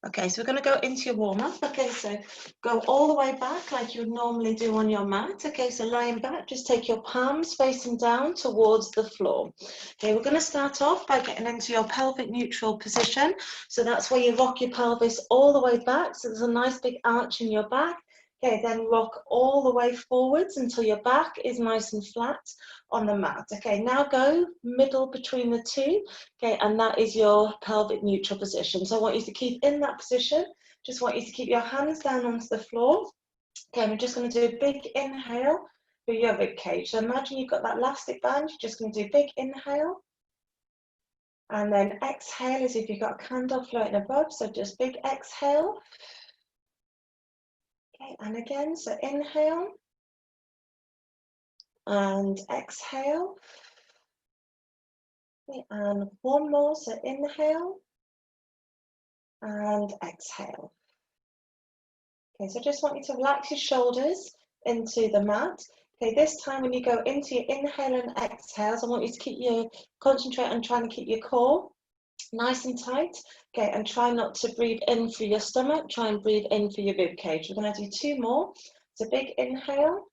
Okay, so we're going to go into your warm-up. Okay, so go all the way back like you would normally do on your mat. Okay, so lying back, just take your palms facing down towards the floor. Okay, we're going to start off by getting into your pelvic neutral position. So that's where you rock your pelvis all the way back. So there's a nice big arch in your back. Okay, then rock all the way forwards until your back is nice and flat on the mat. Okay, now go middle between the two. Okay, and that is your pelvic neutral position. So I want you to keep in that position. Just want you to keep your hands down onto the floor. Okay, and we're just going to do a big inhale through your rib cage. So imagine you've got that elastic band. You're just going to do a big inhale. And then exhale as if you've got a candle floating above. So just big exhale. Okay, and again, so inhale and exhale. Okay, and one more, so inhale and exhale. Okay, so I just want you to relax your shoulders into the mat. Okay, this time when you go into your inhale and exhales, I want you to concentrate on trying to keep your core nice and tight. Okay, and try not to breathe in through your stomach, try and breathe in through your rib cage. We're going to do two more. So big inhale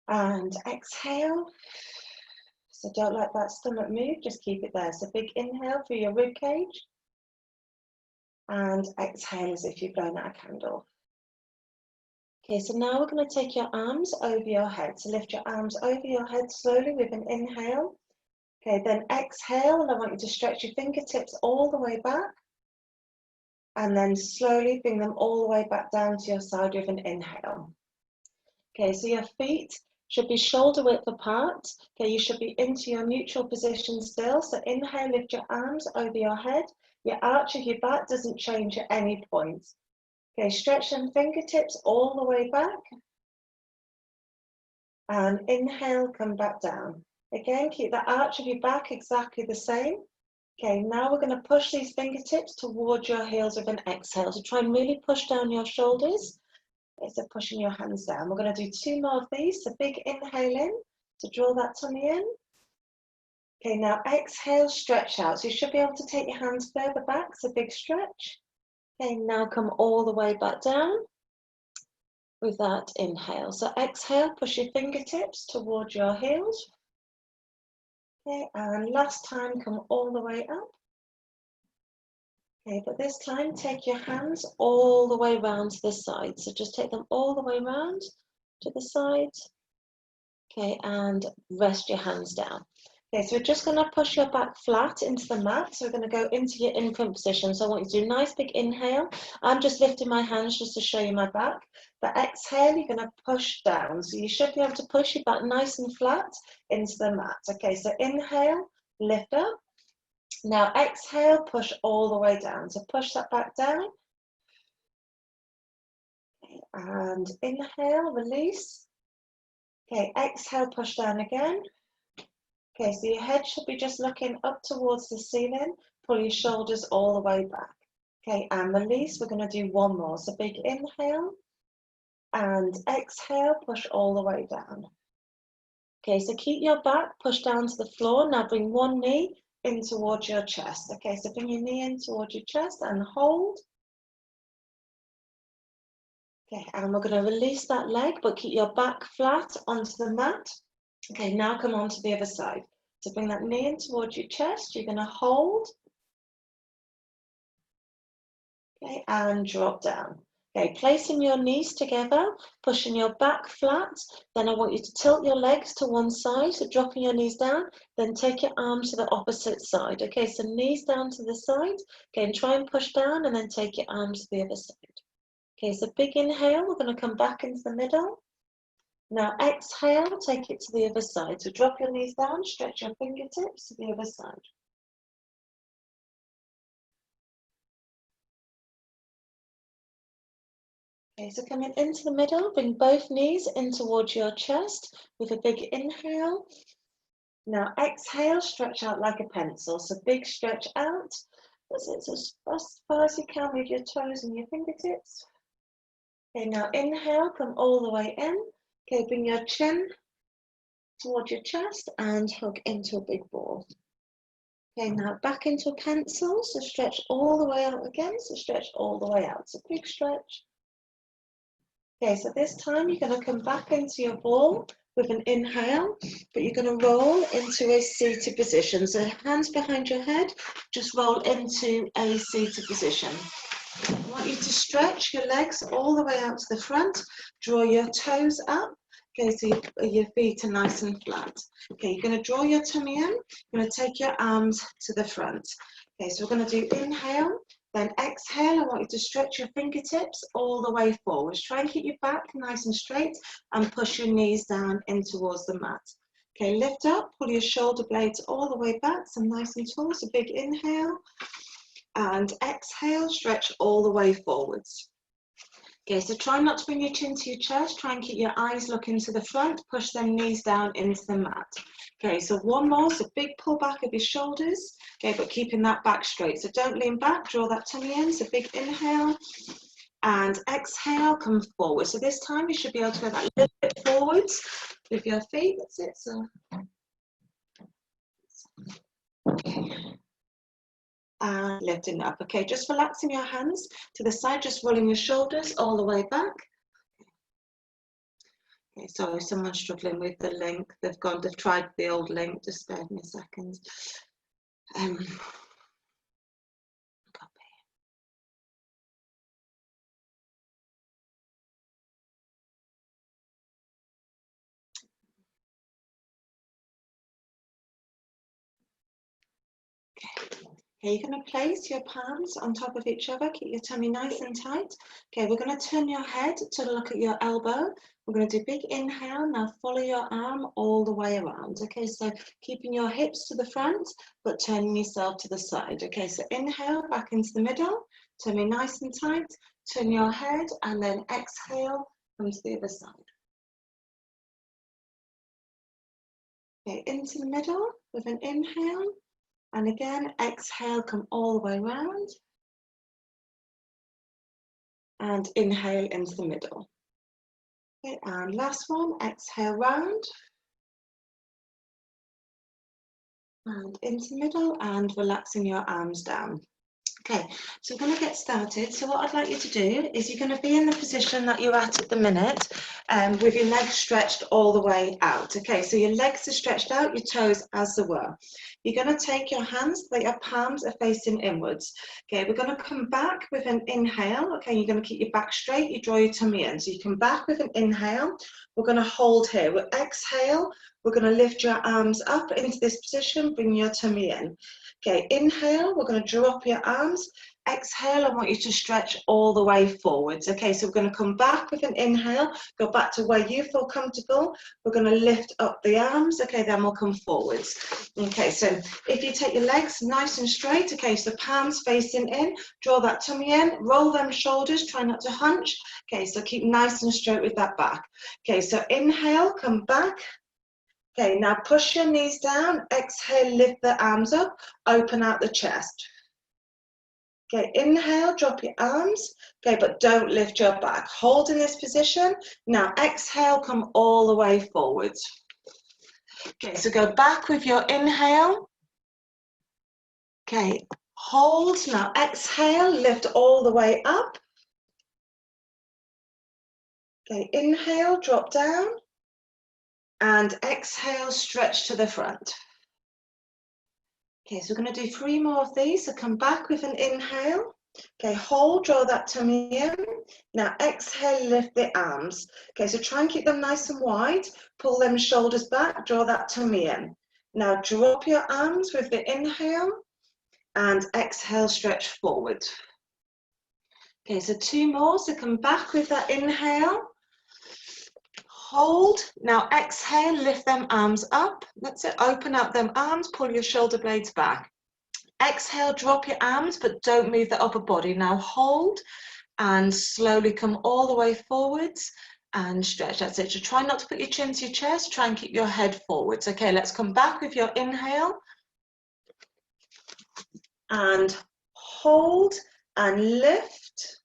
and exhale. So don't let that stomach move, just keep it there. So big inhale through your rib cage and exhale as if you've blown out a candle. Okay, so now we're going to take your arms over your head. So lift your arms over your head slowly with an inhale. Okay, then exhale, and I want you to stretch your fingertips all the way back. And then slowly bring them all the way back down to your side with an inhale. Okay, so your feet should be shoulder width apart. Okay, you should be into your neutral position still. So inhale, lift your arms over your head. Your arch of your back doesn't change at any point. Okay, stretch them fingertips all the way back. And inhale, come back down. Again, keep the arch of your back exactly the same. Okay, now we're going to push these fingertips towards your heels with an exhale. So try and really push down your shoulders. Okay, so pushing your hands down. We're going to do two more of these. So big inhale in to draw that tummy in. Okay, now exhale, stretch out. So you should be able to take your hands further back. So big stretch. Okay, now come all the way back down with that inhale. So exhale, push your fingertips towards your heels. Okay, and last time, come all the way up. Okay, but this time, take your hands all the way round to the side. So just take them all the way round to the side. Okay, and rest your hands down. Okay, so we're just going to push your back flat into the mat. So we're going to go into your infant position. So I want you to do a nice big inhale. I'm just lifting my hands just to show you my back. But exhale, you're going to push down. So you should be able to push your back nice and flat into the mat. Okay, so inhale, lift up. Now exhale, push all the way down. So push that back down. Okay, and inhale, release. Okay, exhale, push down again. Okay, so your head should be just looking up towards the ceiling. Pull your shoulders all the way back. Okay, and release. We're going to do one more. So big inhale and exhale, push all the way down. Okay, so keep your back pushed down to the floor. Now bring one knee in towards your chest. Okay, so bring your knee in towards your chest and hold. Okay, and we're going to release that leg, but keep your back flat onto the mat. Okay, now come on to the other side. So bring that knee in towards your chest. You're going to hold. Okay, and drop down. Okay, placing your knees together, pushing your back flat. Then I want you to tilt your legs to one side, so dropping your knees down. Then take your arms to the opposite side. Okay, so knees down to the side. Okay, and try and push down, and then take your arms to the other side. Okay, so big inhale. We're going to come back into the middle. Now exhale, take it to the other side. So drop your knees down, stretch your fingertips to the other side. Okay, so coming into the middle, bring both knees in towards your chest with a big inhale. Now exhale, stretch out like a pencil. So big stretch out. That's it, so as far as you can with your toes and your fingertips. Okay, now inhale, come all the way in. Okay, bring your chin towards your chest and hug into a big ball. Okay, now back into a pencil, so stretch all the way out again, so stretch all the way out, so big stretch. Okay, so this time you're going to come back into your ball with an inhale, but you're going to roll into a seated position. So hands behind your head, just roll into a seated position. I want you to stretch your legs all the way out to the front, draw your toes up. Okay, so your feet are nice and flat. Okay, you're going to draw your tummy in, you're going to take your arms to the front. Okay, so we're going to do inhale, then exhale. I want you to stretch your fingertips all the way forwards. Try and keep your back nice and straight and push your knees down in towards the mat. Okay, lift up, pull your shoulder blades all the way back, so nice and tall, so big inhale. And exhale, stretch all the way forwards. Okay, so try not to bring your chin to your chest, try and keep your eyes looking to the front, push them knees down into the mat. Okay, so one more, so big pull back of your shoulders, okay, but keeping that back straight. So don't lean back, draw that tummy in, so big inhale, and exhale, come forward. So this time you should be able to go that little bit forwards with your feet, that's it, so. Okay. And lifting up. Okay, just relaxing your hands to the side, just rolling your shoulders all the way back. Okay, sorry, someone's struggling with the link. They've tried the old link. Just spare me a second. Okay, you're going to place your palms on top of each other, keep your tummy nice and tight. Okay, we're going to turn your head to look at your elbow. We're going to do big inhale, now follow your arm all the way around. Okay, so keeping your hips to the front, but turning yourself to the side. Okay, so inhale, back into the middle, tummy nice and tight, turn your head, and then exhale, come to the other side. Okay, into the middle with an inhale. And again, exhale, come all the way around. And inhale into the middle. Okay, and last one, exhale round. And into the middle, and relaxing your arms down. Okay, so we're going to get started. So what I'd like you to do is you're going to be in the position that you're at the minute, with your legs stretched all the way out. Okay, so your legs are stretched out, your toes as they were. You're going to take your hands, so your palms are facing inwards. Okay, we're going to come back with an inhale. Okay, you're going to keep your back straight, you draw your tummy in. So you come back with an inhale. We're going to hold here. With exhale, we're going to lift your arms up into this position, bring your tummy in. Okay, inhale, we're going to drop your arms. Exhale, I want you to stretch all the way forwards. Okay, so we're going to come back with an inhale, go back to where you feel comfortable. We're going to lift up the arms. Okay, then we'll come forwards. Okay, so if you take your legs nice and straight, okay, so palms facing in, draw that tummy in, roll them shoulders, try not to hunch. Okay, so keep nice and straight with that back. Okay, so inhale, come back. Okay, now push your knees down, exhale, lift the arms up, open out the chest. Okay, inhale, drop your arms, okay, but don't lift your back. Hold in this position. Now exhale, come all the way forwards. Okay, so go back with your inhale. Okay, hold, now exhale, lift all the way up. Okay, inhale, drop down. And exhale, stretch to the front. Okay, so we're going to do 3 more of these. So come back with an inhale. Okay, hold, draw that tummy in. Now exhale, lift the arms. Okay, so try and keep them nice and wide. Pull them shoulders back, draw that tummy in. Now drop your arms with the inhale and exhale, stretch forward. Okay, so 2 more. So come back with that inhale. Hold, now exhale, lift them arms up. That's it, open up them arms, pull your shoulder blades back. Exhale, drop your arms, but don't move the upper body. Now hold and slowly come all the way forwards and stretch. That's it. So try not to put your chin to your chest, try and keep your head forwards. Okay, let's come back with your inhale. And hold and lift.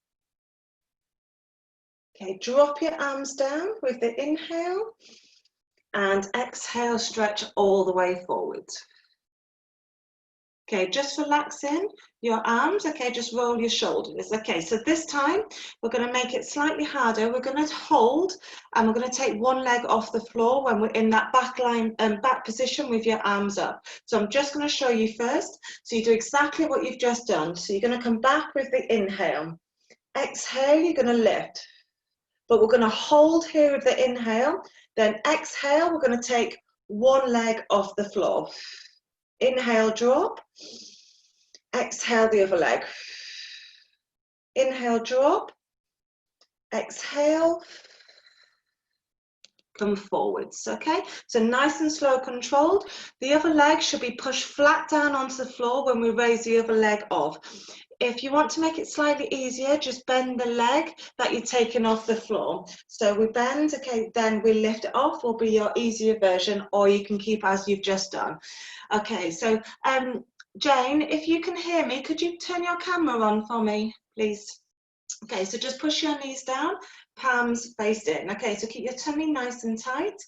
Okay, drop your arms down with the inhale and exhale, stretch all the way forward. Okay, just relaxing your arms. Okay, just roll your shoulders. Okay, so this time we're going to make it slightly harder. We're going to hold and we're going to take one leg off the floor when we're in that back line and back position with your arms up. So I'm just going to show you first. So you do exactly what you've just done. So you're going to come back with the inhale. Exhale, you're going to lift. But we're going to hold here with the inhale. Then exhale, we're going to take one leg off the floor. Inhale, drop. Exhale, the other leg. Inhale, drop. Exhale. Come forwards, okay? So nice and slow, controlled. The other leg should be pushed flat down onto the floor when we raise the other leg off. If you want to make it slightly easier, just bend the leg that you're taking off the floor. So we bend, okay, then we lift it off, will be your easier version, or you can keep as you've just done. Okay, so Jane, if you can hear me, could you turn your camera on for me, please? Okay, so just push your knees down, palms faced in. Okay, so keep your tummy nice and tight.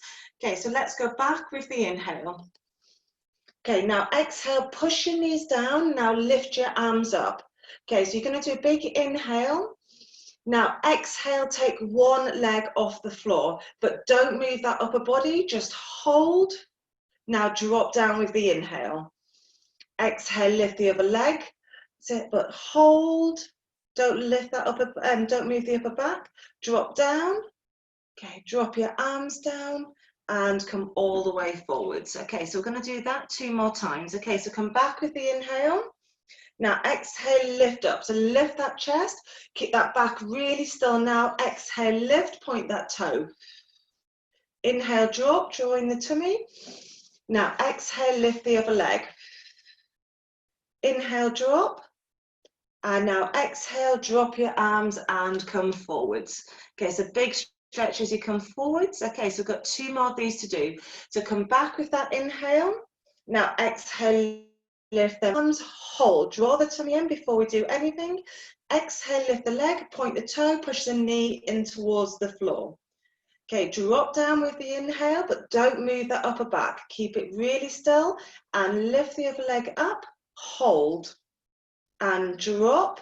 Okay, so let's go back with the inhale. Okay, now exhale, push your knees down. Now lift your arms up. Okay, so you're going to do a big inhale. Now exhale, take one leg off the floor, but don't move that upper body, just hold. Now drop down with the inhale. Exhale, lift the other leg, but hold. Don't lift that upper, don't move the upper back. Drop down. Okay, drop your arms down and come all the way forwards. Okay, so we're going to do that 2 more times. Okay, so come back with the inhale. Now exhale, lift up. So lift that chest, keep that back really still now. Exhale, lift, point that toe. Inhale, drop, drawing the tummy. Now exhale, lift the other leg. Inhale, drop. And now exhale, drop your arms and come forwards. Okay, so big stretch as you come forwards. Okay, so we've got 2 more of these to do. So come back with that inhale. Now exhale, lift the arms, hold. Draw the tummy in before we do anything. Exhale, lift the leg, point the toe, push the knee in towards the floor. Okay, drop down with the inhale, but don't move that upper back. Keep it really still and lift the other leg up, hold. And drop.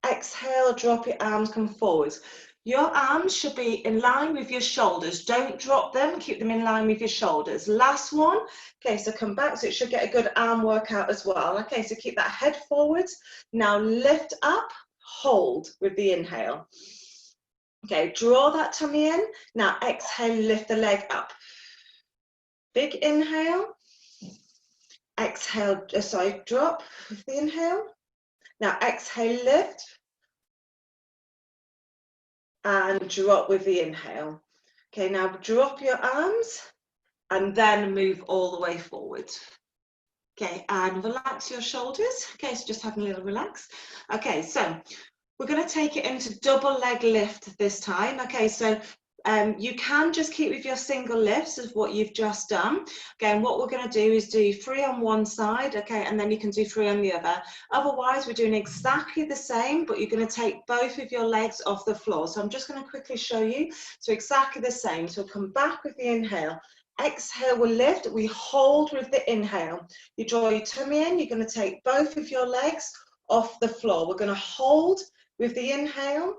Exhale, drop your arms, come forwards. Your arms should be in line with your shoulders. Don't drop them, keep them in line with your shoulders. Last one. Okay, so come back, so it should get a good arm workout as well. Okay, so keep that head forwards. Now lift up, hold with the inhale. Okay, draw that tummy in. Now exhale, lift the leg up. Big inhale. Exhale, sorry, drop with the inhale. Now exhale, lift, and drop with the inhale. Okay, now drop your arms, and then move all the way forward. Okay, and relax your shoulders. Okay, so just having a little relax. Okay, so we're going to take it into double leg lift this time. Okay, so you can just keep with your single lifts of what you've just done. Again, what we're going to do is do 3 on one side, okay, and then you can do 3 on the other. Otherwise, we're doing exactly the same, but you're going to take both of your legs off the floor. So I'm just going to quickly show you. So exactly the same. So come back with the inhale. Exhale, we'll lift. We hold with the inhale. You draw your tummy in. You're going to take both of your legs off the floor. We're going to hold with the inhale.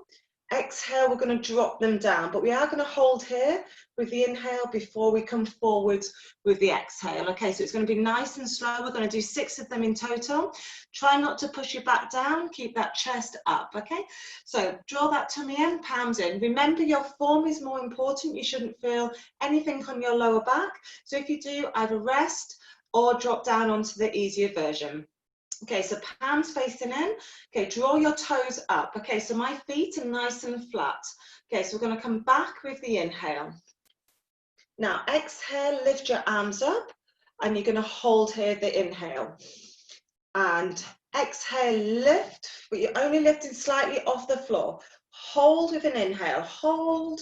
Exhale, we're going to drop them down, but we are going to hold here with the inhale before we come forward with the exhale. Okay, so it's going to be nice and slow. We're going to do 6 of them in total. Try not to push your back down, keep that chest up, okay? So draw that tummy in, palms in. Remember, your form is more important. You shouldn't feel anything on your lower back. So if you do, either rest or drop down onto the easier version. Okay, so palms facing in. Okay, draw your toes up. Okay, so my feet are nice and flat. Okay, so we're going to come back with the inhale. Now exhale, lift your arms up, and you're going to hold here the inhale. And exhale, lift, but you're only lifting slightly off the floor. Hold with an inhale, hold.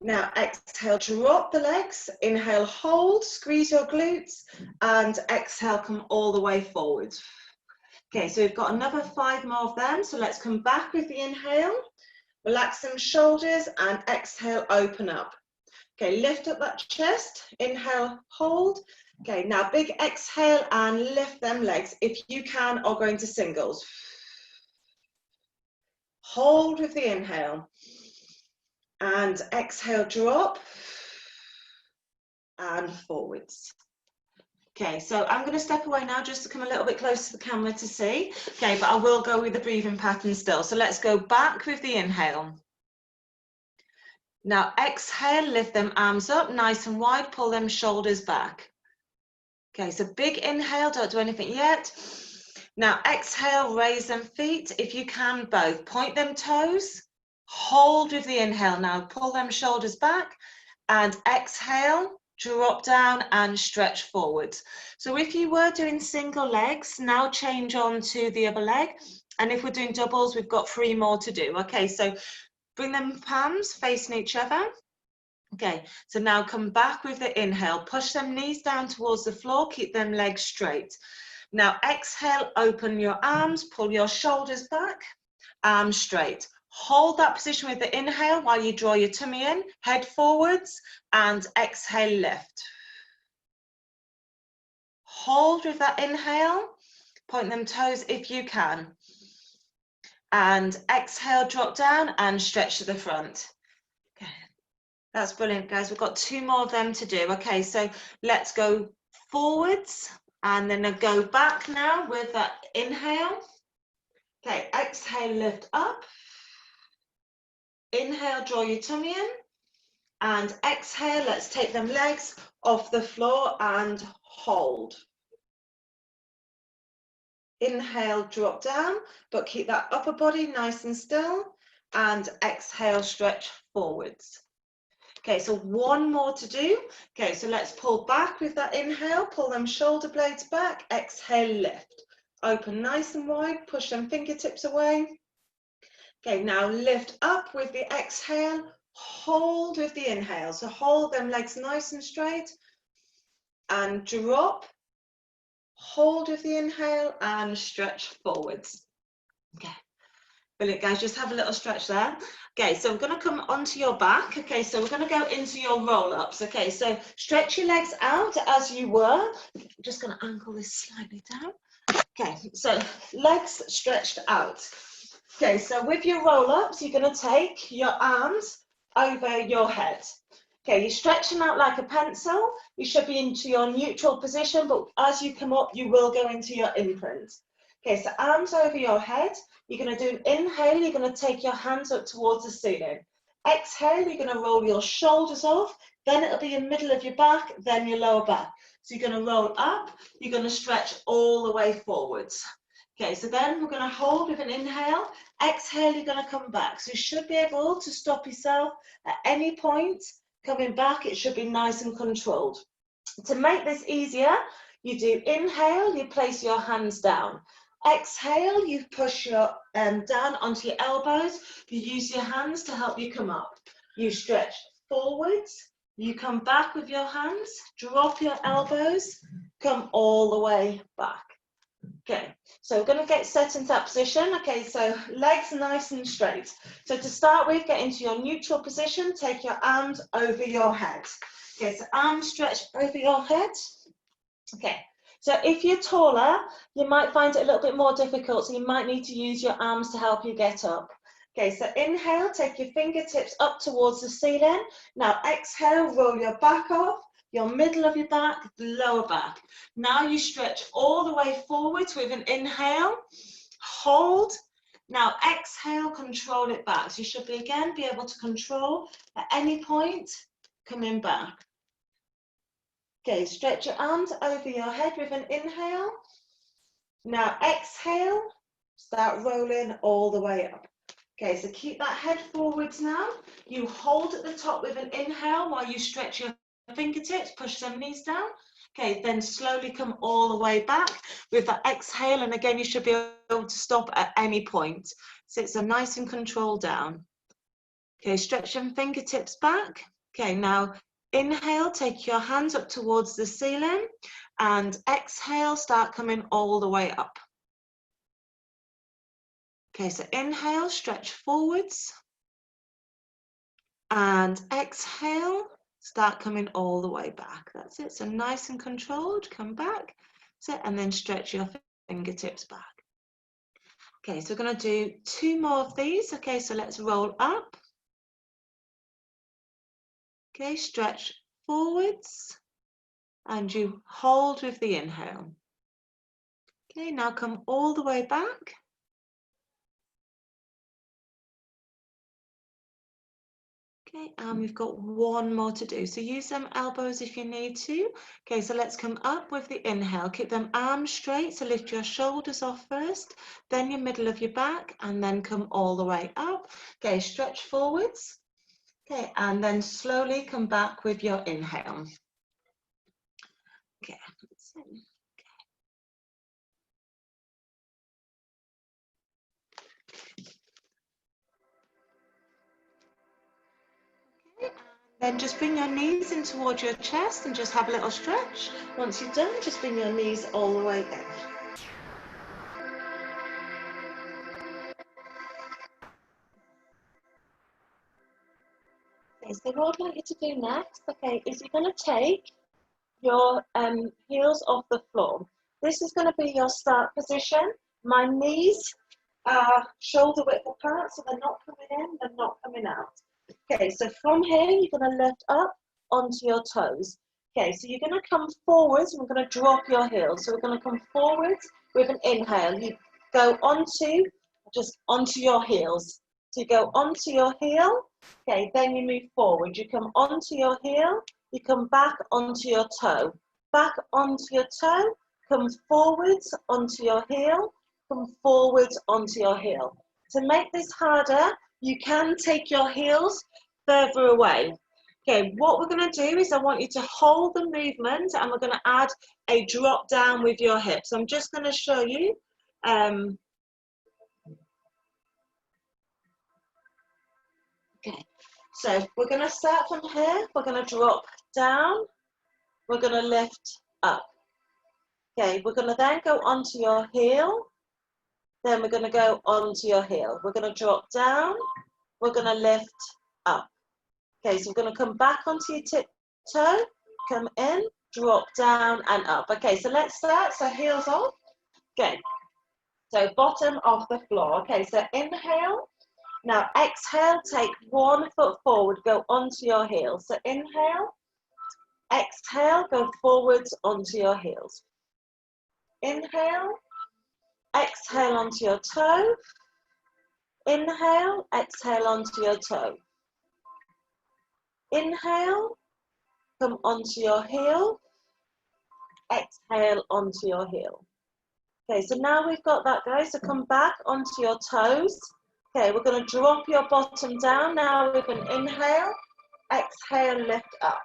Now exhale, drop the legs, inhale, hold, squeeze your glutes, and exhale, come all the way forward. Okay, so we've got another 5 more of them, so let's come back with the inhale, relax some shoulders, and exhale, open up. Okay, lift up that chest, inhale, hold, Okay, now big exhale and lift them legs. If you can, or go into singles. Hold with the inhale. And exhale, drop. And forwards. Okay, so I'm going to step away now just to come a little bit closer to the camera to see. Okay, but I will go with the breathing pattern still. So let's go back with the inhale. Now exhale, lift them arms up nice and wide, pull them shoulders back. Okay, so big inhale, don't do anything yet. Now exhale, raise them feet. If you can, both. Point them toes, hold with the inhale. Now pull them shoulders back and exhale, drop down and stretch forwards. So if you were doing single legs, now change on to the other leg. And if we're doing doubles, we've got 3 more to do. Okay, so bring them palms facing each other. Okay, so now come back with the inhale. Push them knees down towards the floor. Keep them legs straight. Now exhale, open your arms, pull your shoulders back, arms straight. Hold that position with the inhale while you draw your tummy in, head forwards, and exhale, lift. Hold with that inhale, point them toes if you can. And exhale, drop down and stretch to the front. Okay. That's brilliant, guys. We've got 2 more of them to do. Okay, so let's go forwards and then I'll go back now with that inhale. Okay, exhale, lift up. Inhale, draw your tummy in. And exhale, let's take them legs off the floor and hold. Inhale, drop down, but keep that upper body nice and still. And exhale, stretch forwards. Okay, so 1 more to do. Okay, so let's pull back with that inhale, pull them shoulder blades back, exhale, lift. Open nice and wide, push them fingertips away. Okay, now lift up with the exhale, hold with the inhale. So hold them legs nice and straight and drop. Hold with the inhale and stretch forwards. Okay. Brilliant, guys, just have a little stretch there. Okay, so we're going to come onto your back. Okay, so we're going to go into your roll-ups. Okay, so stretch your legs out as you were. I'm just going to ankle this slightly down. Okay, so legs stretched out. Okay, so with your roll-ups, you're going to take your arms over your head. Okay, you're stretching out like a pencil. You should be into your neutral position, but as you come up, you will go into your imprint. Okay, so arms over your head. You're going to do an inhale, you're going to take your hands up towards the ceiling. Exhale, you're going to roll your shoulders off, then it'll be in the middle of your back, then your lower back. So you're going to roll up, you're going to stretch all the way forwards. Okay, so then we're going to hold with an inhale. Exhale, you're going to come back. So you should be able to stop yourself at any point. Coming back, it should be nice and controlled. To make this easier, you do inhale, you place your hands down. Exhale, you push your down onto your elbows. You use your hands to help you come up. You stretch forwards. You come back with your hands. Drop your elbows. Come all the way back. Okay, so we're going to get set into that position. Okay, so legs nice and straight. So to start with, get into your neutral position. Take your arms over your head. Okay, so arms stretched over your head. Okay. So if you're taller, you might find it a little bit more difficult, so you might need to use your arms to help you get up. Okay, so inhale, take your fingertips up towards the ceiling. Now exhale, roll your back off, your middle of your back, lower back. Now you stretch all the way forwards with an inhale, hold. Now exhale, control it back. So you should be able to control at any point coming back. Okay, stretch your arms over your head with an inhale. Now exhale, start rolling all the way up. Okay, so keep that head forwards now. You hold at the top with an inhale while you stretch your fingertips, push some knees down. Okay, then slowly come all the way back with that exhale. And again, you should be able to stop at any point. So it's a nice and controlled down. Okay, stretch your fingertips back. Okay, now inhale, take your hands up towards the ceiling, and exhale, start coming all the way up. Okay, so inhale, stretch forwards, and exhale, start coming all the way back. That's it. So nice and controlled, come back. That's it. And then stretch your fingertips back. Okay, so we're going to do 2 more of these. Okay, so let's roll up. Okay, stretch forwards and you hold with the inhale. Okay, now come all the way back. Okay, and we've got 1 more to do. So use them elbows if you need to. Okay, so let's come up with the inhale. Keep them arms straight, so lift your shoulders off first, then your middle of your back, and then come all the way up. Okay, stretch forwards. Okay, and then slowly come back with your inhale. Okay, that's it. Then just bring your knees in towards your chest and just have a little stretch. Once you're done, just bring your knees all the way in. Okay, so what I'd like you to do next, okay, is you're going to take your heels off the floor. This is going to be your start position. My knees are shoulder width apart, so they're not coming in, they're not coming out. Okay, so from here, you're going to lift up onto your toes. Okay, so you're going to come forwards, and we're going to drop your heels. So we're going to come forwards with an inhale. You go onto your heels. So you go onto your heel, okay, then you move forward. You come onto your heel, you come back onto your toe. Back onto your toe, come forwards onto your heel, come forwards onto your heel. To make this harder, you can take your heels further away. Okay, what we're going to do is I want you to hold the movement and we're going to add a drop down with your hips. I'm just going to show you. Okay, so we're going to start from here. We're going to drop down. We're going to lift up. Okay, we're going to then go onto your heel. Then we're going to go onto your heel. We're going to drop down. We're going to lift up. Okay, so we're going to come back onto your tiptoe, come in, drop down and up. Okay, so let's start. So heels off. Okay, so bottom of the floor. Okay, so inhale. Now exhale, take 1 foot forward, go onto your heels. So inhale, exhale, go forwards onto your heels. Inhale, exhale onto your toe. Inhale, exhale onto your toe. Inhale, come onto your heel. Exhale onto your heel. Okay, so now we've got that, guys. So come back onto your toes. Okay, we're going to drop your bottom down. Now we can inhale, exhale, lift up.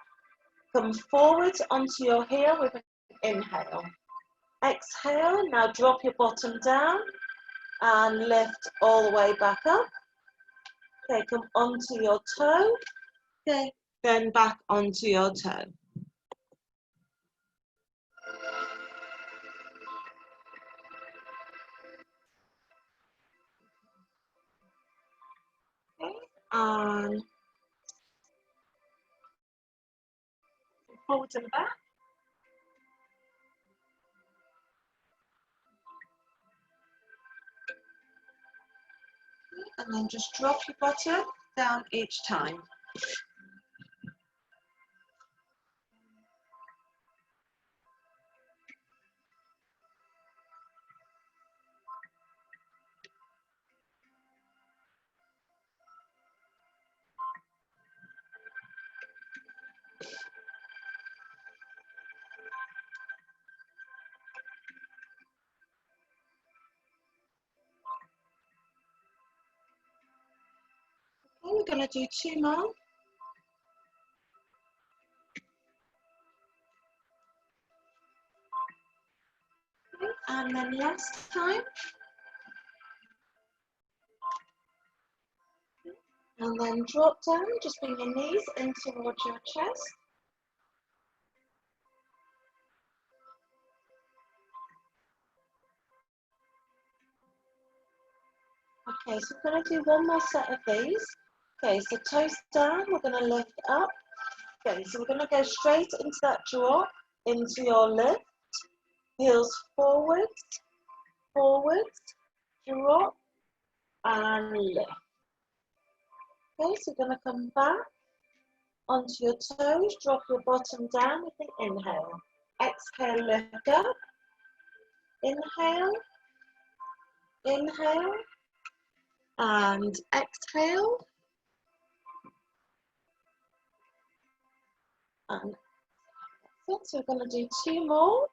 Come forward onto your heel with an inhale. Exhale, now drop your bottom down and lift all the way back up. Okay, come onto your toe. Okay, then back onto your toe. Okay, and forward and back. And then just drop your bottom down each time. Okay, we're going to do 2 more. Okay, and then last time. And then drop down, just bring your knees in towards your chest. Okay, so we're going to do 1 more set of these. Okay, so toes down, we're going to lift up. Okay, so we're going to go straight into that drop, into your lift, heels forward, forward, drop, and lift. Okay, so we're going to come back onto your toes, drop your bottom down with the inhale. Exhale, lift up. Inhale, inhale, and exhale. And that's it. So we're going to do 2 more.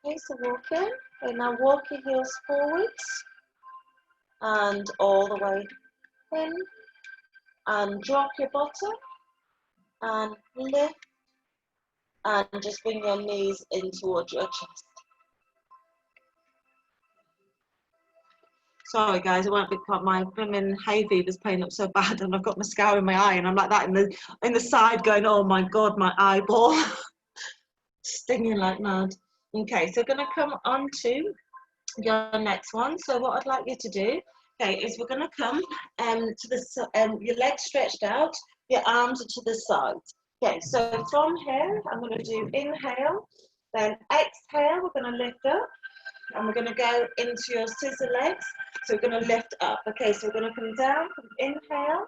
Okay, so walk in. Okay, now walk your heels forwards and all the way in. And drop your bottom and lift. And just bring your knees in towards your chest. Sorry guys, I won't be quite, my blooming hay fever's playing up so bad and I've got mascara in my eye and I'm like that in the side going, oh my God, my eyeball. Stinging like mad. Okay, so we're gonna come on to your next one. So what I'd like you to do, okay, is we're gonna come to the, your legs stretched out, your arms are to the side. Okay, so from here, I'm gonna do inhale, then exhale, we're gonna lift up, and we're gonna go into your scissor legs. So we're gonna lift up. Okay, so we're gonna come down, inhale,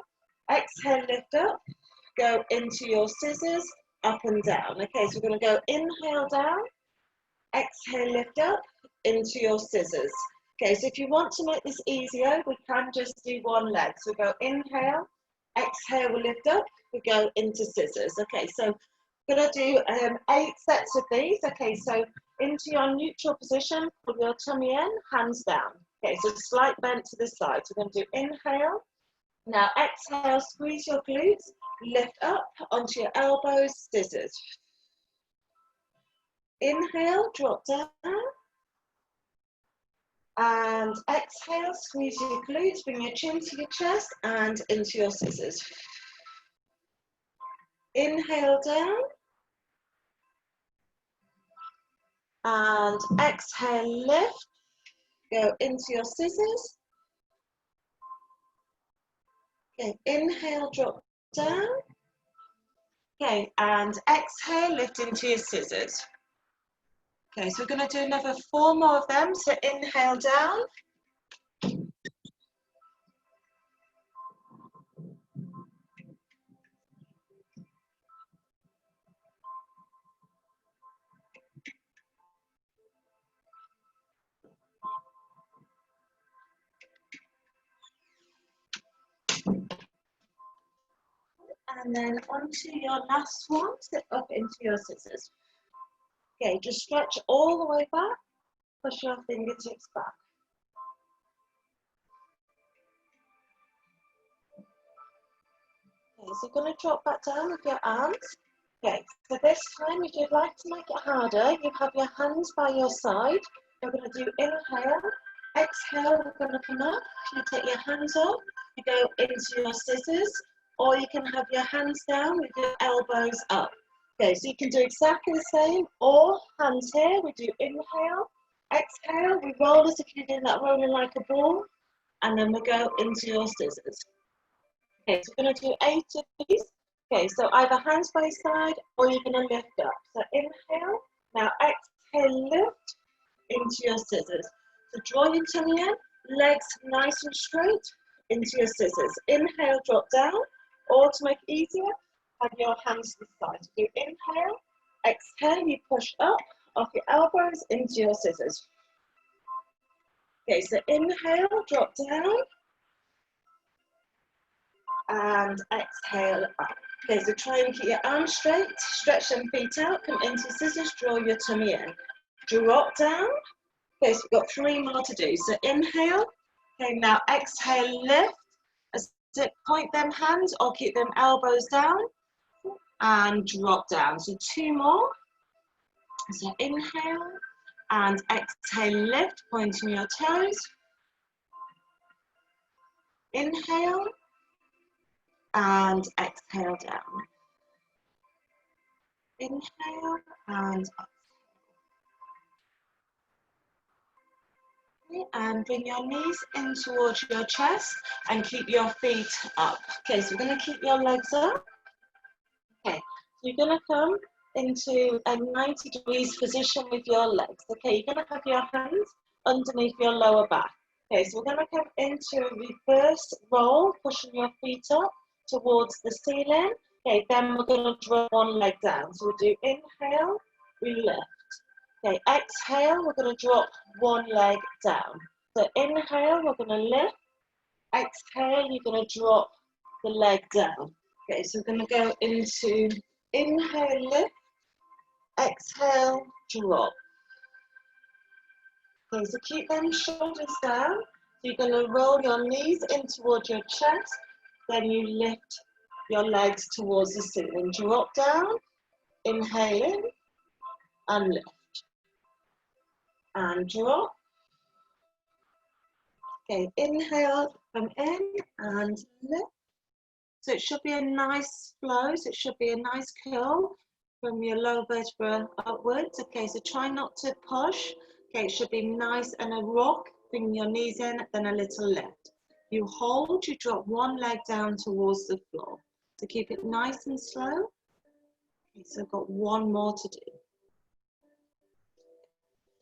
exhale, lift up, go into your scissors, up and down. Okay, so we're gonna go inhale down, exhale, lift up, into your scissors. Okay, so if you want to make this easier, we can just do one leg. So we go inhale, exhale, we lift up, we go into scissors. Okay, so we're gonna do 8 sets of these. Okay, so into your neutral position, pull your tummy in, hands down. Okay, so slight bend to the side. So we're gonna do inhale. Now exhale, squeeze your glutes, lift up onto your elbows, scissors. Inhale, drop down. And exhale, squeeze your glutes, bring your chin to your chest and into your scissors. Inhale down. And exhale, lift. Go into your scissors. Okay, inhale, drop down. Okay, and exhale, lift into your scissors. Okay, so we're going to do another 4 more of them. So inhale down. And then onto your last one, sit up into your scissors. Okay, just stretch all the way back, push your fingertips back. Okay, so you're going to drop back down with your arms. Okay, so this time, if you'd like to make it harder, you have your hands by your side. You're going to do inhale, exhale, we're going to come up. You take your hands up, you go into your scissors, or you can have your hands down with your elbows up. Okay, so you can do exactly the same, or hands here, we do inhale, exhale, we roll as if you're doing that rolling like a ball, and then we go into your scissors. Okay, so we're going to do 8 of these. Okay, so either hands by side or you're going to lift up. So inhale, now exhale, lift into your scissors. So draw your tummy in, legs nice and straight into your scissors. Inhale, drop down, or to make it easier, have your hands to the side. So do inhale, exhale, you push up off your elbows into your scissors. Okay, so inhale, drop down, and exhale up. Okay, so try and keep your arms straight, stretch them feet out, come into scissors, draw your tummy in. Drop down. Okay, so we've got 3 more to do. So inhale. Okay, now exhale, lift. Point them hands or keep them elbows down. And drop down. So 2 more. So inhale and exhale, lift, pointing your toes. Inhale. And exhale down. Inhale and exhale. Okay, and bring your knees in towards your chest and keep your feet up. Okay, so we're going to keep your legs up. Okay, You're going to come into a 90 degrees position with your legs. Okay, you're going to have your hands underneath your lower back. Okay, so we're going to come into a reverse roll, pushing your feet up towards the ceiling. Okay, then we're going to drop one leg down. So we'll do inhale, we lift. Okay, exhale, we're going to drop one leg down. So inhale, we're going to lift. Exhale, you're going to drop the leg down. Okay, so we're going to go into inhale, lift. Exhale, drop. Okay, so keep them shoulders down. So you're going to roll your knees in towards your chest. Then you lift your legs towards the ceiling. Drop down, inhale in, and lift. And drop. Okay, inhale, come in and lift. So it should be a nice flow, so it should be a nice curl from your lower vertebra upwards. Okay, so try not to push. Okay, it should be nice and a rock. Bring your knees in, then a little lift. You hold, you drop one leg down towards the floor. So keep it nice and slow. Okay, so I've got one more to do.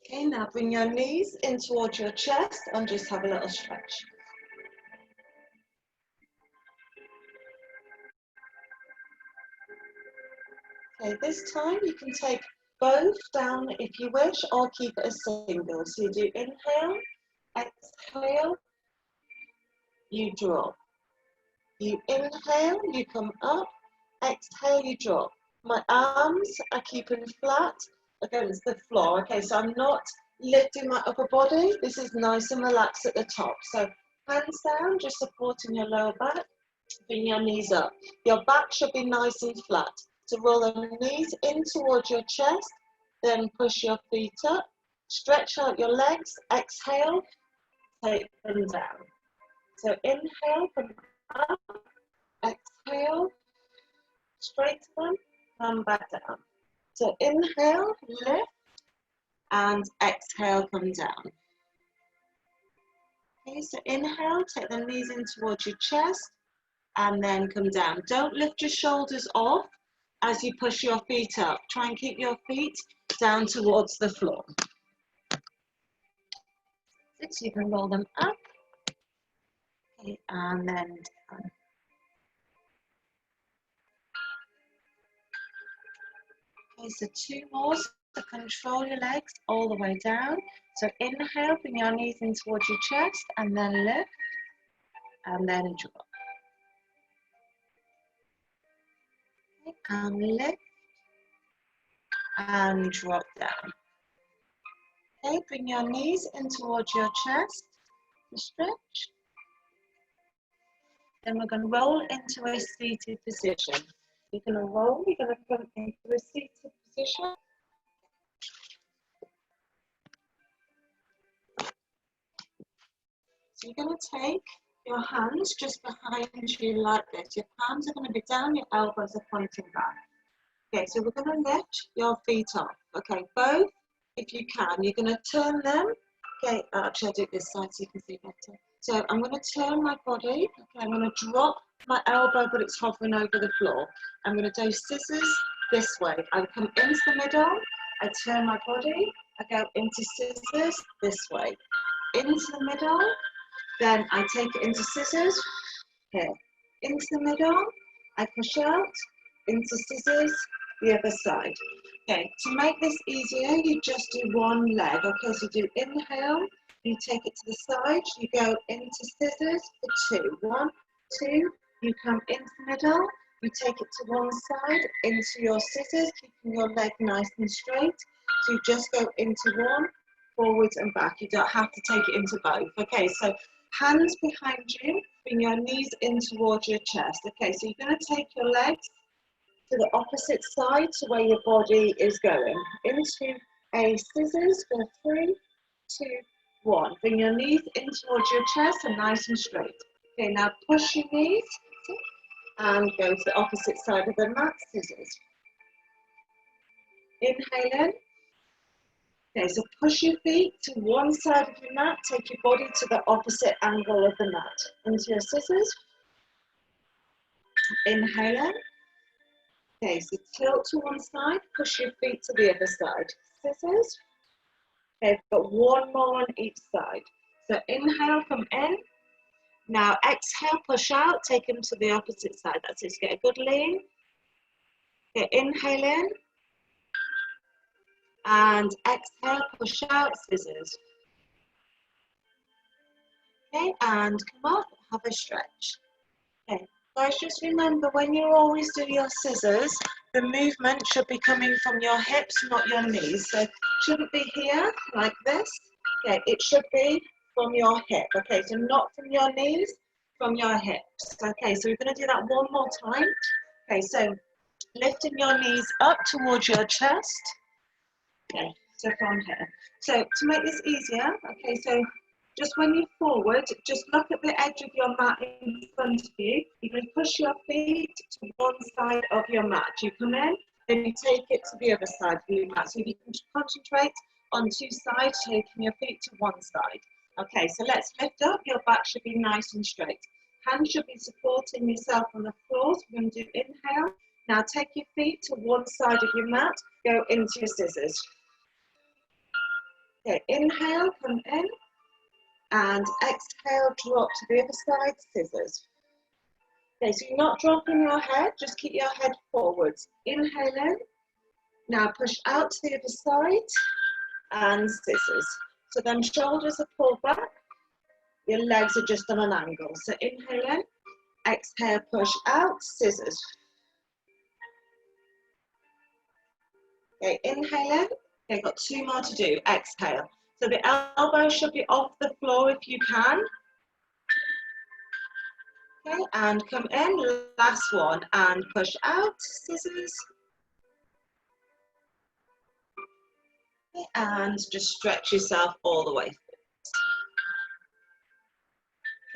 Okay, now bring your knees in towards your chest and just have a little stretch. Okay, this time you can take both down if you wish, or keep it a single. So you do inhale, exhale, you drop. You inhale, you come up, exhale, you drop. My arms are keeping flat against the floor. Okay, so I'm not lifting my upper body. This is nice and relaxed at the top. So hands down, just supporting your lower back. Bring your knees up. Your back should be nice and flat. So roll the knees in towards your chest, then push your feet up. Stretch out your legs. Exhale, take them down. So inhale, come up. Exhale, straighten them, come back down. So inhale, lift, and exhale, come down. Okay, so inhale, take the knees in towards your chest, and then come down. Don't lift your shoulders off as you push your feet up. Try and keep your feet down towards the floor. So you can roll them up, okay, and then down. Okay, so two more. So control your legs all the way down. So inhale, bring your knees in towards your chest, and then lift, and then drop. Okay, and lift, and drop down. Okay, bring your knees in towards your chest, stretch. Then we're going to roll into a seated position. You're going to roll, you're going to come into a seated position. So you're going to take your hands just behind you like this. Your palms are going to be down, your elbows are pointing back. Okay, so we're going to lift your feet up. Okay, both, if you can. You're going to turn them. Okay, actually I'll do it this side so you can see better. So I'm going to turn my body. Okay, I'm going to drop my elbow, but it's hovering over the floor. I'm going to do scissors this way. I come into the middle. I turn my body. I go into scissors this way. Into the middle. Then I take it into scissors. Here. Into the middle. I push out. Into scissors. The other side. Okay, to make this easier, you just do one leg. Okay, so do inhale, you take it to the side, you go into scissors for two. 1, 2, you come into the middle, you take it to one side, into your scissors, keeping your leg nice and straight. So you just go into one, forwards and back. You don't have to take it into both. Okay, so hands behind you, bring your knees in towards your chest. Okay, so you're going to take your legs to the opposite side to where your body is going. Into a scissors for 3, 2, 1. Bring your knees in towards your chest and nice and straight. Okay, now push your knees and go to the opposite side of the mat, scissors. Inhale in. Okay, so push your feet to one side of your mat, take your body to the opposite angle of the mat. Into your scissors. Inhale in. Okay, so tilt to one side, push your feet to the other side. Scissors. Okay, I've got one more on each side. So inhale, come in. Now exhale, push out, take them to the opposite side. That's it, so get a good lean. Okay, inhale in. And exhale, push out, scissors. Okay, and come up, have a stretch. Okay, guys, just remember when you always do your scissors, the movement should be coming from your hips, not your knees. So it shouldn't be here like this. Okay, it should be from your hip. Okay, so not from your knees, from your hips. Okay, so we're going to do that one more time. Okay, so lifting your knees up towards your chest. Okay, so from here. So to make this easier, okay, so just when you're forward, just look at the edge of your mat in front of you. You're going to push your feet to one side of your mat. You come in, then you take it to the other side of your mat. So you can concentrate on two sides, taking your feet to one side. Okay, so let's lift up. Your back should be nice and straight. Hands should be supporting yourself on the floor. So we're going to do inhale. Now take your feet to one side of your mat. Go into your scissors. Okay, inhale, come in, and exhale, drop to the other side, scissors. Okay, so you're not dropping your head, just keep your head forwards. Inhale in, now push out to the other side, and scissors. So then shoulders are pulled back, your legs are just on an angle. So inhale in, exhale, push out, scissors. Okay, inhale in. Okay, got two more to do. Exhale. So the elbow should be off the floor if you can. Okay, and come in. Last one. And push out. Scissors. Okay, and just stretch yourself all the way.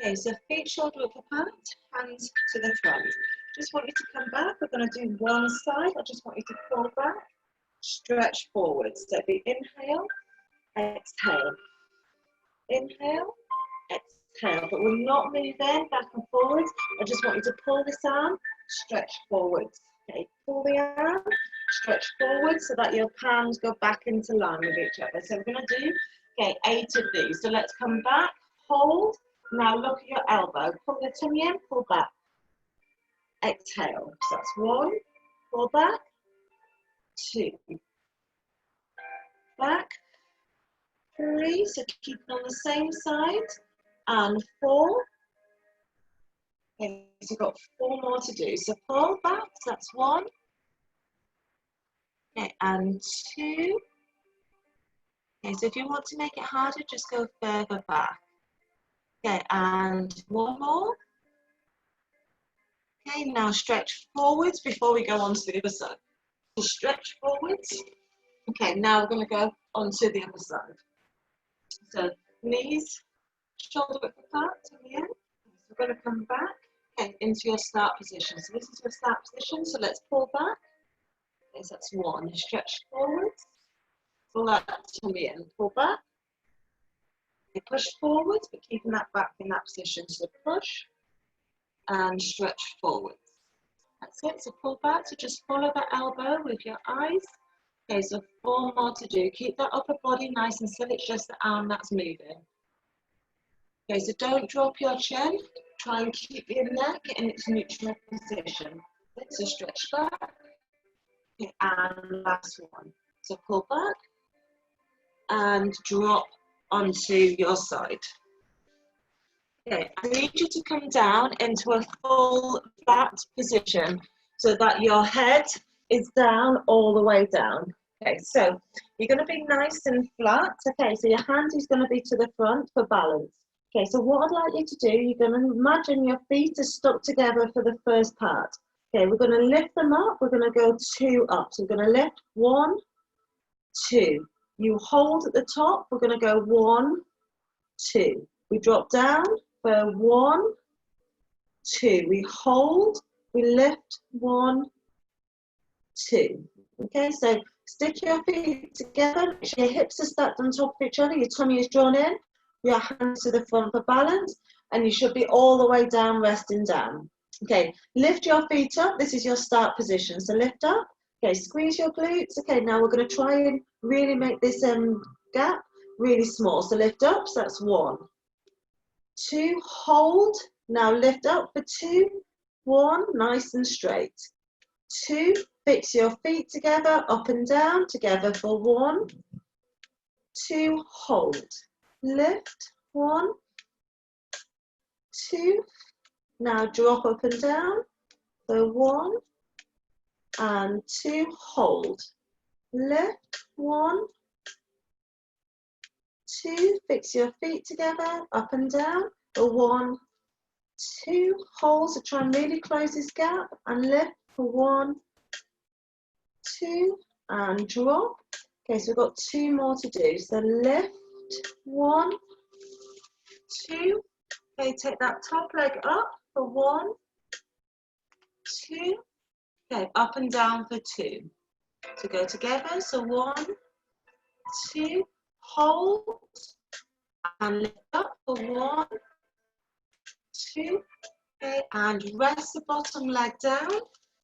Okay, so feet shoulder width apart, hands to the front. Just want you to come back. We're going to do one side. I just want you to pull back, stretch forward. So the inhale, exhale. Inhale, exhale. But we're not moving back and forwards. I just want you to pull this arm, stretch forwards. Okay, pull the arm, stretch forward so that your palms go back into line with each other. So we're going to do, okay, 8 of these. So let's come back, hold. Now look at your elbow. Pull the tummy in, pull back. Exhale. So that's 1, pull back, 2, back, 3. So keep it on the same side, and 4. Okay, so we've got 4 more to do. So pull back, so that's 1. Okay, and 2. Okay, so if you want to make it harder, just go further back. Okay, and 1 more. Okay, now stretch forwards before we go on to the other side. So stretch forwards. Okay, now we're going to go on to the other side. So knees, shoulder width apart, tummy in. So we're going to come back, okay, into your start position. So this is your start position, so let's pull back. Okay, so that's 1. Stretch forwards. Pull that tummy in, pull back. Okay, push forwards, but keeping that back in that position. So push and stretch forwards. That's it, so pull back. So just follow that elbow with your eyes. Okay, so 4 more to do. Keep that upper body nice and still, it's just the arm that's moving. Okay, so don't drop your chin. Try and keep your neck in its neutral position. So stretch back. Okay, and last one. So pull back and drop onto your side. Okay, I need you to come down into a full flat position so that your head is down all the way down. Okay, so you're going to be nice and flat. Okay, so your hand is going to be to the front for balance. Okay, so what I'd like you to do, you're going to imagine your feet are stuck together for the first part. Okay, we're going to lift them up. We're going to go 2 up. So we're going to lift 1, 2. You hold at the top. We're going to go 1, 2. We drop down for 1, 2. We hold. We lift 1, 2. Okay, so stick your feet together. Make sure your hips are stacked on top of each other. Your tummy is drawn in. Your hands to the front for balance, and you should be all the way down, resting down. Okay, lift your feet up. This is your start position. So lift up. Okay, squeeze your glutes. Okay, now we're going to try and really make this gap really small. So lift up. So that's 1, 2, hold. Now lift up for 2, 1, nice and straight. 2, fix your feet together, up and down, together for 1, 2, hold. Lift, 1, 2. Now drop up and down. So 1 and 2, hold. Lift, 1, 2, fix your feet together, up and down. For 1, 2, hold. So try and really close this gap and lift for 1, 2, and drop. Okay, so we've got 2 more to do. So lift, 1, 2. Okay, take that top leg up for 1, 2. Okay, up and down for 2. So go together. So 1, 2, hold and lift up for 1, 2. Okay, and rest the bottom leg down.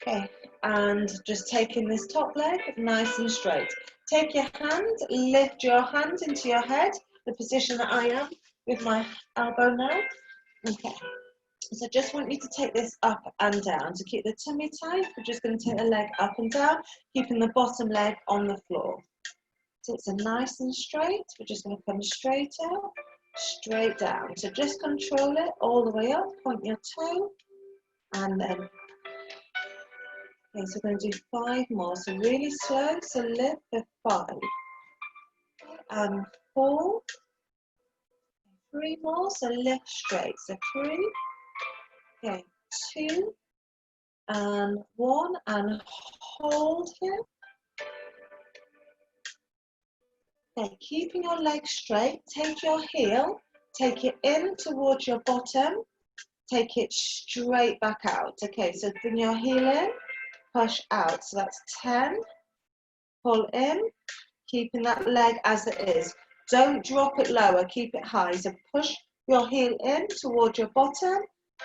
Okay, and just taking this top leg nice and straight. Take your hand, lift your hand into your head, the position that I am with my elbow now. Okay, so just want you to take this up and down. To keep the tummy tight, we're just going to take the leg up and down, keeping the bottom leg on the floor. So it's a nice and straight. We're just going to come straight out, straight down. So just control it all the way up, point your toe, and then. Okay, so we're going to do 5 more. So really slow. So lift for 5 and 4. 3 more. So lift straight. So 3. Okay, 2 and 1 and hold here. Okay, keeping your leg straight. Take your heel. Take it in towards your bottom. Take it straight back out. Okay, so bring your heel in. Push out. So that's 10. Pull in. Keeping that leg as it is. Don't drop it lower, keep it high. So push your heel in towards your bottom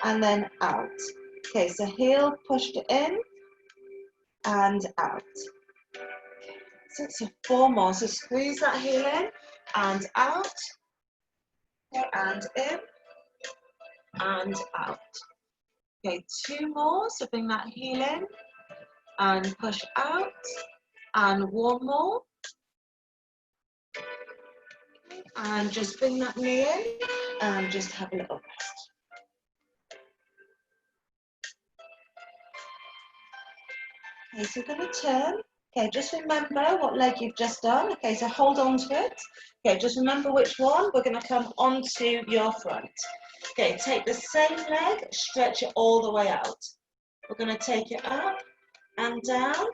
and then out. Okay, so heel pushed in and out. So 4 more. So squeeze that heel in and out. And in and out. Okay, 2 more. So bring that heel in and push out. And 1 more. And just bring that knee in and just have a little rest. Okay, so we're going to turn. Okay, just remember what leg you've just done. Okay, so hold on to it. Okay, just remember which one. We're going to come onto your front. Okay, take the same leg, stretch it all the way out. We're going to take it up and down.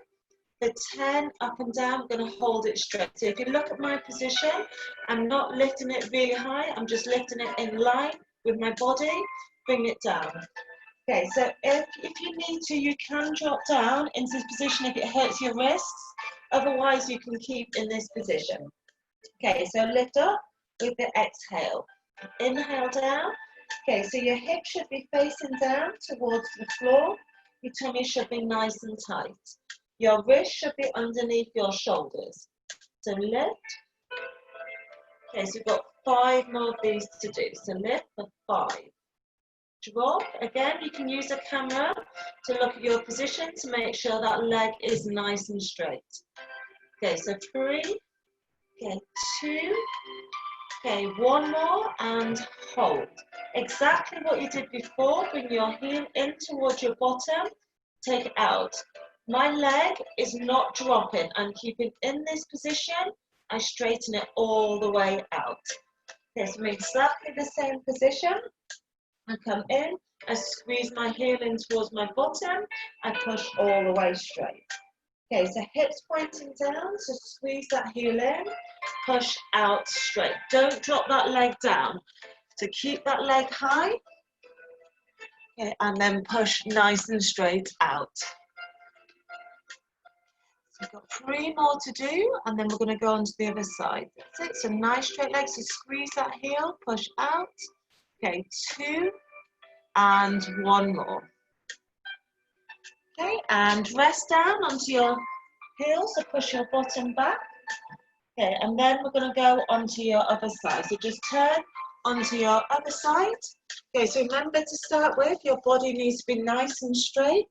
The 10 up and down, we're going to hold it straight. So if you look at my position, I'm not lifting it really high. I'm just lifting it in line with my body. Bring it down. Okay, so if you need to, you can drop down into this position if it hurts your wrists. Otherwise, you can keep in this position. Okay, so lift up with the exhale. Inhale down. Okay, so your hips should be facing down towards the floor. Your tummy should be nice and tight. Your wrist should be underneath your shoulders. So lift. Okay, so we've got 5 more of these to do. So lift for 5. Drop. Again, you can use a camera to look at your position to make sure that leg is nice and straight. Okay, so 3. Okay, 2. Okay, 1 more and hold. Exactly what you did before. Bring your heel in towards your bottom. Take it out. My leg is not dropping. I'm keeping in this position. I straighten it all the way out. Okay, so I'm in exactly the same position. I come in, I squeeze my heel in towards my bottom, I push all the way straight. Okay, so hips pointing down, so squeeze that heel in, push out straight. Don't drop that leg down. So keep that leg high, okay, and then push nice and straight out. So we've got 3 more to do, and then we're going to go on to the other side. That's it, so nice straight legs, so squeeze that heel, push out. Okay, 2 and 1 more. Okay, and rest down onto your heels, so push your bottom back. Okay, and then we're going to go onto your other side. So just turn onto your other side. Okay, so remember to start with, your body needs to be nice and straight.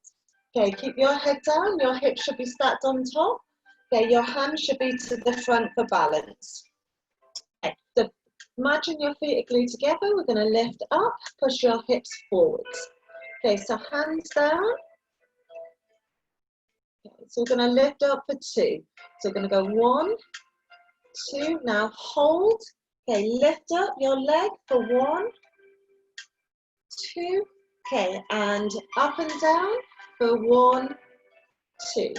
Okay, keep your head down, your hips should be stacked on top. Okay, your hands should be to the front for balance. Okay, so imagine your feet are glued together. We're going to lift up, push your hips forwards. Okay, so hands down. Okay, so we're going to lift up for 2. So we're going to go 1, 2, now hold. Okay, lift up your leg for 1, 2. Okay, and up and down for 1, 2.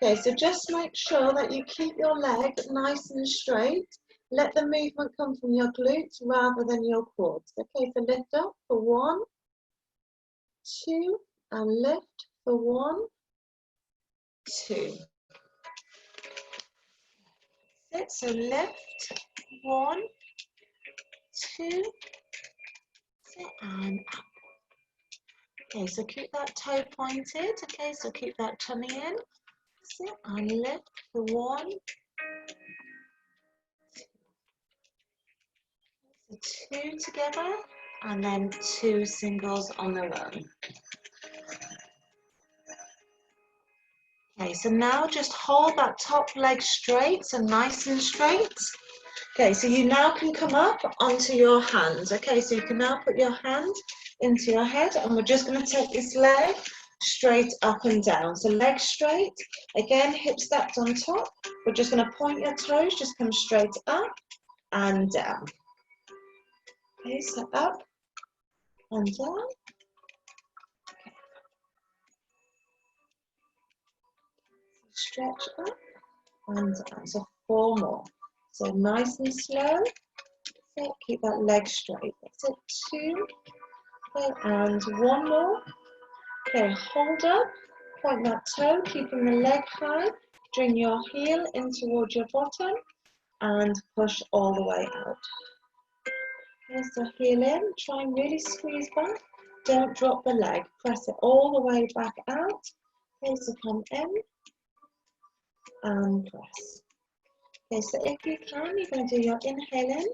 Okay, so just make sure that you keep your leg nice and straight. Let the movement come from your glutes rather than your quads. Okay, so lift up for 1, 2, and lift for 1, 2. Sit, so lift, 1, 2, sit, and up. Okay, so keep that toe pointed. Okay, so keep that tummy in. Sit and lift for 1, so 2 together, and then 2 singles on their own. Okay, so now just hold that top leg straight, so nice and straight. Okay, so you now can come up onto your hands. Okay, so you can now put your hand into your head, and we're just going to take this leg straight up and down. So leg straight, again, hips stacked on top. We're just going to point your toes, just come straight up and down. Okay, so up and down. Stretch up and down. So 4 more. So nice and slow. So keep that leg straight. That's it. 2. Okay, and 1 more. Okay, hold up. Point that toe, keeping the leg high. Bring your heel in towards your bottom and push all the way out. Okay, so heel in. Try and really squeeze back. Don't drop the leg. Press it all the way back out. Okay, so come in and press. Okay, so if you can, you're going to do your inhale in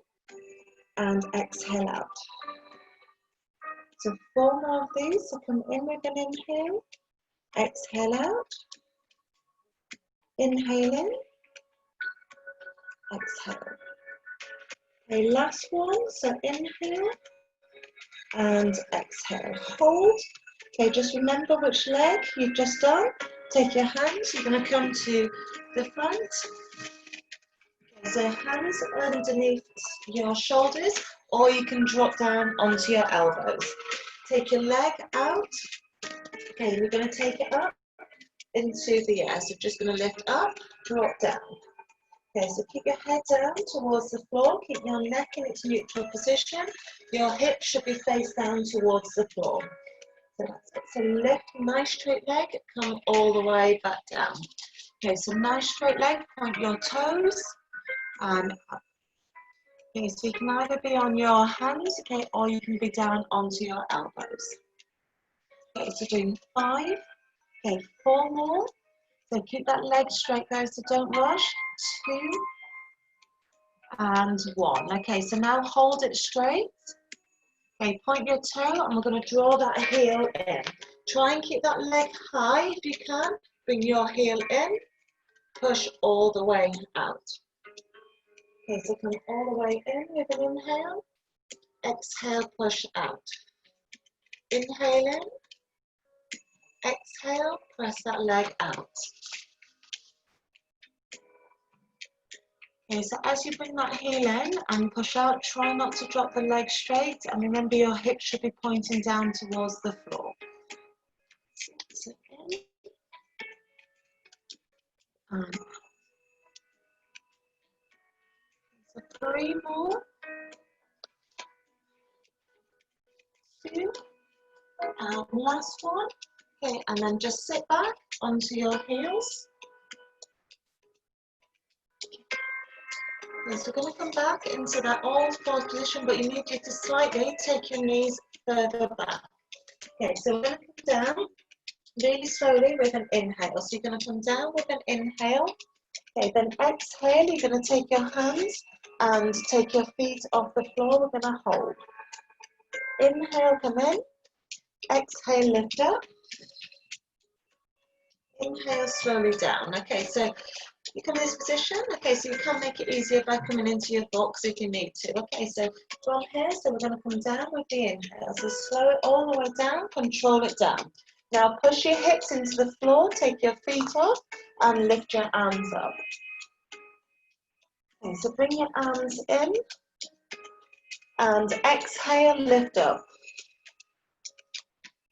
and exhale out. So 4 more of these. So come in with an inhale, exhale out, inhale in, exhale. Okay, last one. So inhale and exhale. Hold. Okay, just remember which leg you've just done. Take your hands. You're going to come to the front. So hands underneath your shoulders, or you can drop down onto your elbows. Take your leg out. Okay, we're going to take it up into the air. So just going to lift up, drop down. Okay, so keep your head down towards the floor. Keep your neck in its neutral position. Your hips should be face down towards the floor. So that's it. So lift, nice straight leg, come all the way back down. Okay, so nice straight leg, point your toes and up. Okay, so you can either be on your hands, okay, or you can be down onto your elbows. Okay, so doing 5, okay, 4 more. So keep that leg straight there, so don't rush. 2 and 1. Okay, so now hold it straight. Okay, point your toe and we're going to draw that heel in. Try and keep that leg high if you can. Bring your heel in, push all the way out. Okay, so come all the way in with an inhale. Exhale, push out. Inhale in. Exhale, press that leg out. Okay, so as you bring that heel in and push out, try not to drop the leg straight, and remember your hips should be pointing down towards the floor. So in and out. So 3 more. 2 and last one. Okay, and then just sit back onto your heels. Okay, so we're going to come back into that old forward position, but you need you to slightly take your knees further back. Okay, so we're going to come down really slowly with an inhale. So you're going to come down with an inhale. Okay, then exhale, you're going to take your hands and take your feet off the floor. We're going to hold. Inhale, come in. Exhale, lift up. Inhale, slowly down. Okay, so you come in this position. Okay, so you can make it easier by coming into your box if you need to. Okay, so from here, so we're going to come down with the inhale. So slow it all the way down, control it down. Now push your hips into the floor, take your feet off and lift your arms up. Okay, so bring your arms in and exhale, lift up.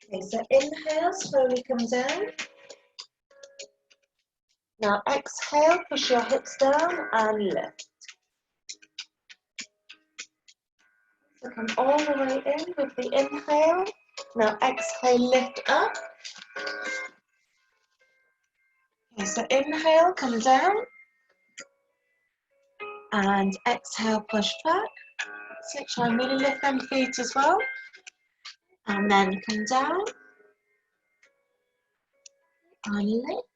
Okay, so inhale, slowly come down. Now exhale, push your hips down and lift. So come all the way in with the inhale. Now exhale, lift up. Okay, so inhale, come down. And exhale, push back. So try and really lift them feet as well. And then come down. And lift.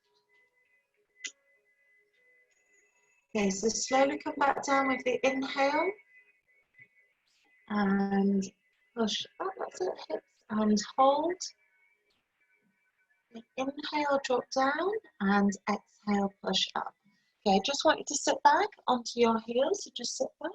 Okay, so slowly come back down with the inhale. And push up, that's it, hips, and hold. Inhale, drop down, and exhale, push up. Okay, I just want you to sit back onto your heels, so just sit back.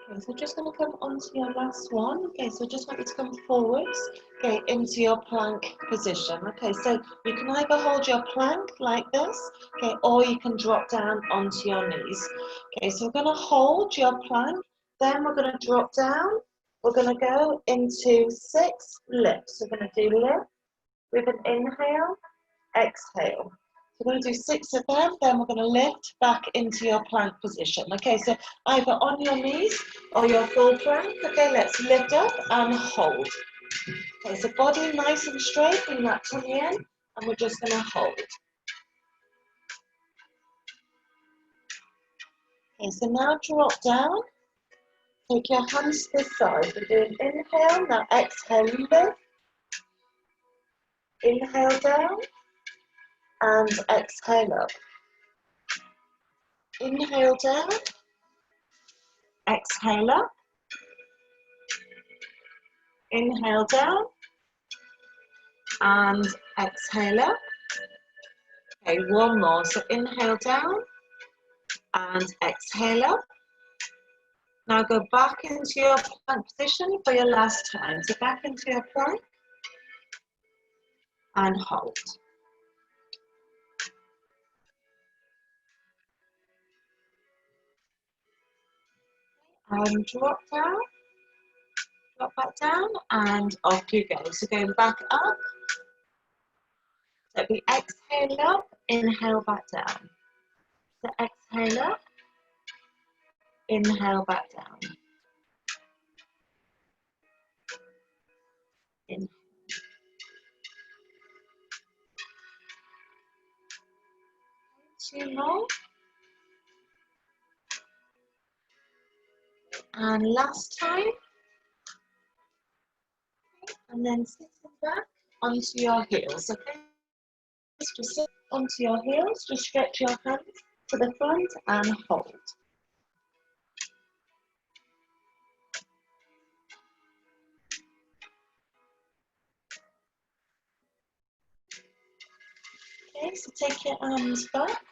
Okay, so just going to come onto your last one. Okay, so just want you to come forwards, okay, into your plank position. Okay, so you can either hold your plank like this, okay, or you can drop down onto your knees. Okay, so we're going to hold your plank, then we're going to drop down. We're going to go into 6 lifts. We're going to do lift with an inhale, exhale. So we're going to do 6 of them, then we're going to lift back into your plank position. Okay, so either on your knees or your full plank. Okay, let's lift up and hold. Okay, so body nice and straight, bring that tummy in, and we're just going to hold. Okay, so now drop down. Take your hands to the side. We're doing inhale, now exhale, lift. Inhale down and exhale up. Inhale down, exhale up. Inhale down and exhale up. Okay, one more. So inhale down and exhale up. Now go back into your plank position for your last time. So back into your plank and hold. And drop back down, and off you go. So going back up. So we exhale up, inhale back down. So exhale up, inhale back down. Inhale. 2 more. And last time. And then sitting back onto your heels. Okay, just sit onto your heels, just stretch your hands to the front and hold. Okay, so take your arms back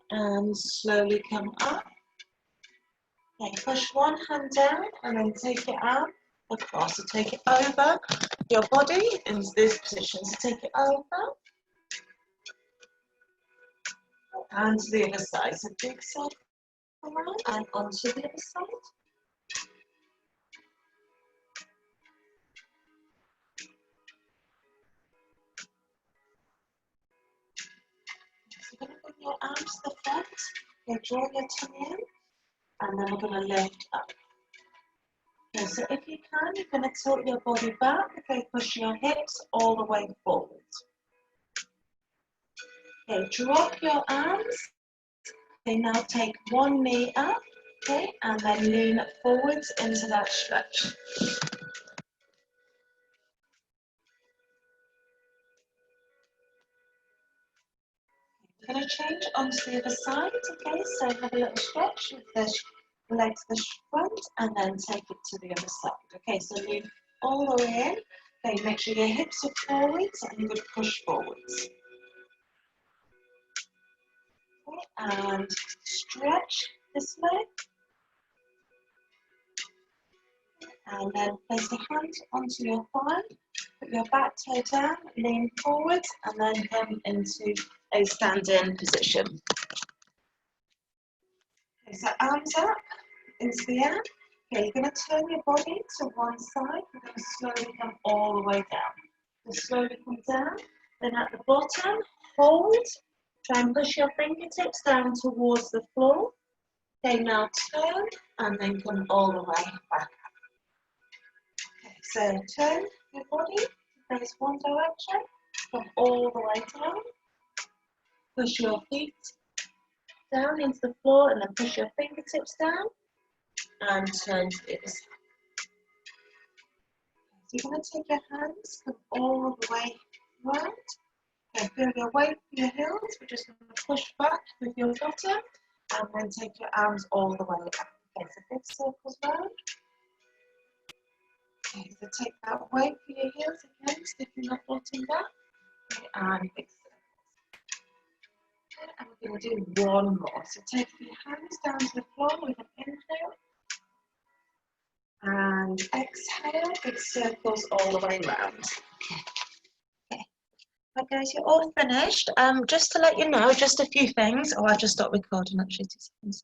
and slowly come up. Okay, push one hand down and then take your arm across. So take it over your body into this position. So take it over and to the other side. So big circle around and onto the other side. So you're going to bring your arms to the front. Okay, draw your tummy in, and then we're going to lift up. Okay, so if you can, you're going to tilt your body back. Okay, push your hips all the way forward. Okay, drop your arms. Okay, now take one knee up Okay, and then lean forwards into that stretch. We're going to change onto the other side, okay, so have a little stretch with the legs the front and then take it to the other side. Okay, so lean all the way in. Okay, make sure your hips are forwards and you would push forwards. Okay, and stretch this leg. And then place the hands onto your thigh, put your back toe down, lean forwards and then come into a stand-in position. Okay, so arms up into the air. Okay, you're going to turn your body to one side. You're going to slowly come all the way down. So slowly come down. Then at the bottom, hold. Try and push your fingertips down towards the floor. Okay, now turn and then come all the way back. Okay, so turn your body to face one direction. Come all the way down. Push your feet down into the floor and then push your fingertips down. And turn to the other side. So you're going to take your hands, come all the way round. Okay, feel your weight for your heels. We're just going to push back with your bottom and then take your arms all the way up. Okay, so big circles round. Okay, so take that weight for your heels again, stiffen that bottom back. Okay, and big circles. Okay, and we're going to do one more. So take your hands down to the floor with an inhale. And exhale, big circles all the way round. Okay. Right guys, you're all finished. Just to let you know, just a few things. Oh, I just stopped recording actually, 2 seconds.